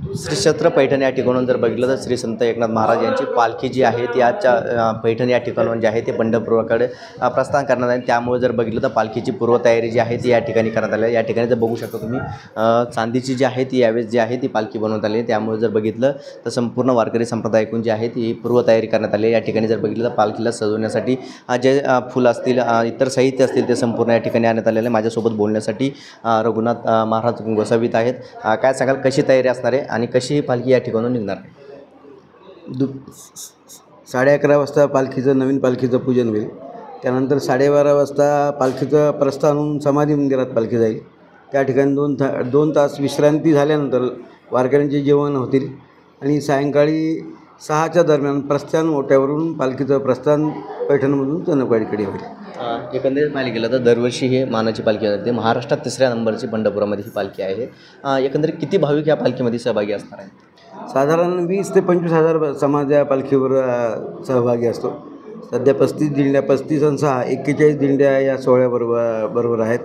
श्री क्षेत्र पैठण या ठिकाणून जर बघितलं तर श्री संत एकनाथ महाराज यांची पालखी जी आहे ती आजच्या पैठण या ठिकाणून जी आहे ते पंढरपुराकडे प्रस्थान करण्यात आहे। त्यामुळे जर बघितलं तर पालखीची पूर्वतयारी जी आहे ती या ठिकाणी करण्यात आली आहे। या ठिकाणी जर बघू शकता तुम्ही चांदीची जी आहे ती यावेळेस जी आहे ती पालखी बनवण्यात आली आहे। त्यामुळे जर बघितलं तर संपूर्ण वारकरी संप्रदायाकडून जी आहे ती पूर्वतयारी करण्यात आली आहे। या ठिकाणी जर बघितलं तर पालखीला सजवण्यासाठी जे फुलं असतील इतर साहित्य असतील ते संपूर्ण या ठिकाणी आणण्यात आलेलं आहे। माझ्यासोबत बोलण्यासाठी रघुनाथ महाराज गोसावीत आहेत। काय सांगाल कशी तयारी असणार आहे आणि कशी ही पालखी या ठिकाणून निघणार आहे? 11:30 वाजता नवीन पालखीचं पूजन होईल। त्यानंतर 12:30 वाजता पालखीचं प्रस्थान होऊन समाधी मंदिरात पालखी जाईल। त्या ठिकाणी 2 तास विश्रांती झाल्यानंतर वारकऱ्यांचे जेवण होतील आणि सायंकाळी 6च्या दरम्यान प्रस्थान ओट्यावरून पालखीचं प्रस्थान पैठणमधून चंदनवाडीकडे होईल। एकंदरीत पाहिलं गेलं तर दरवर्षी हे मानाची पालखी जाते। महाराष्ट्रात 3ऱ्या नंबरची पंढरपुरामध्ये ही पालखी आहे। एकंदरीत किती भाविक या पालखीमध्ये सहभागी असणार आहेत? साधारण 20 ते 25,000 समाज या पालखीवर सहभागी असतो। सध्या 35 दिंड्या 35 आणि 6 41 दिंड्या या सोहळ्याबरोबर आहेत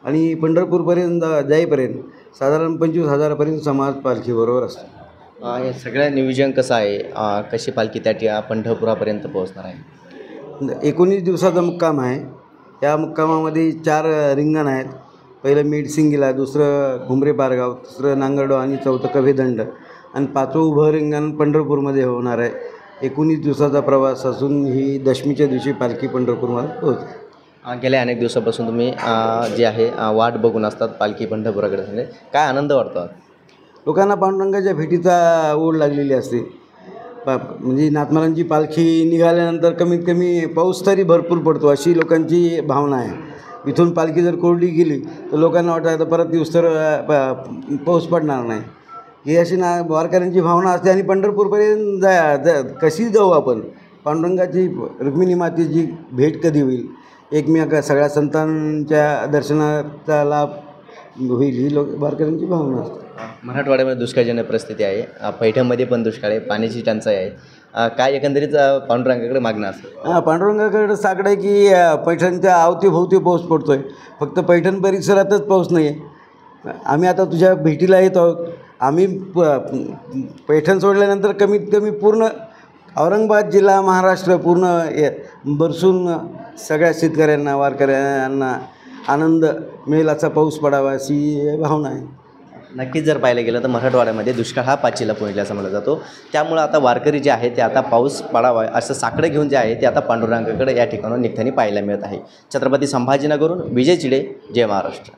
आणि पंढरपूरपर्यंत जाईपर्यंत साधारण 25,000पर्यंत समाज पालखीबरोबर असतो। हे सगळं नियोजन कसं आहे? कशी पालखी त्या पंढरपुरापर्यंत पोहोचणार आहे? 19 दिवसाचा मुक्काम आहे। या मुक्कामामध्ये 4 रिंगण आहेत। पहिलं मेडसिंगीला, दुसरं घुमरे पारगाव, तिसरं नांगरडो आणि चौथं कव्हेदंड आणि 5वं उभं रिंगण पंढरपूरमध्ये होणार आहे। 19 दिवसाचा प्रवास असून ही दशमीच्या दिवशी पालखी पंढरपूरमध्ये पोहोचते। गेल्या अनेक दिवसापासून तुम्ही जे आहे वाट बघून असतात पालखी पंढरपुराकडे, काय आनंद वाटतो? लोकांना पांडुरंगाच्या भेटीचा ओढ लागलेली असते। म्हणजे नाथमारांची पालखी निघाल्यानंतर कमीत कमी पाऊस तरी भरपूर पडतो अशी लोकांची भावना आहे। इथून पालखी जर कोरडी गेली तर लोकांना वाटतं परत दिवस तर पाऊस पडणार नाही, ही अशी वारकऱ्यांची भावना असते। आणि पंढरपूरपर्यंत कशी जाऊ आपण? पांडुरंगाची रुक्मिणी मातेची भेट कधी होईल? सगळ्या संतांच्या दर्शनाचा लाभ होईल ही वारकऱ्यांची भावना असते। मराठवाड्यामध्ये दुष्काळजन्य परिस्थिती आहे। पैठणमध्ये पण दुष्काळ आहे, पाण्याची टंचाई आहे। काय एकंदरीत पांडुरंगाकडे मागणं असतं? पांडुरंगाकडे साकडं आहे की पैठणच्या अवतीभोवती पाऊस पडतो आहे, फक्त पैठण परिसरातच पाऊस नाही आहे। आम्ही आता तुझ्या भेटीला येत आहोत। आम्ही पैठण सोडल्यानंतर कमीत कमी पूर्ण औरंगाबाद जिल्हा महाराष्ट्र पूर्ण बरसून सगळ्या शेतकऱ्यांना वारकऱ्यांना आनंद मिळेल असा पाऊस पडावा अशी भावना आहे। नक्कीच जर पाहिलं गेलं तर मराठवाड्यामध्ये दुष्काळ हा 5ला पोहोचला समजला जातो। त्यामुळे आता वारकरी जे आहे ते आता पाऊस पडावा असं साकडं घेऊन जे आहे ते आता पांडुरंगाकडे या ठिकाणी निघताना पाहायला मिळत आहे। छत्रपती संभाजीनगरहून विजय चिडे, जय महाराष्ट्र।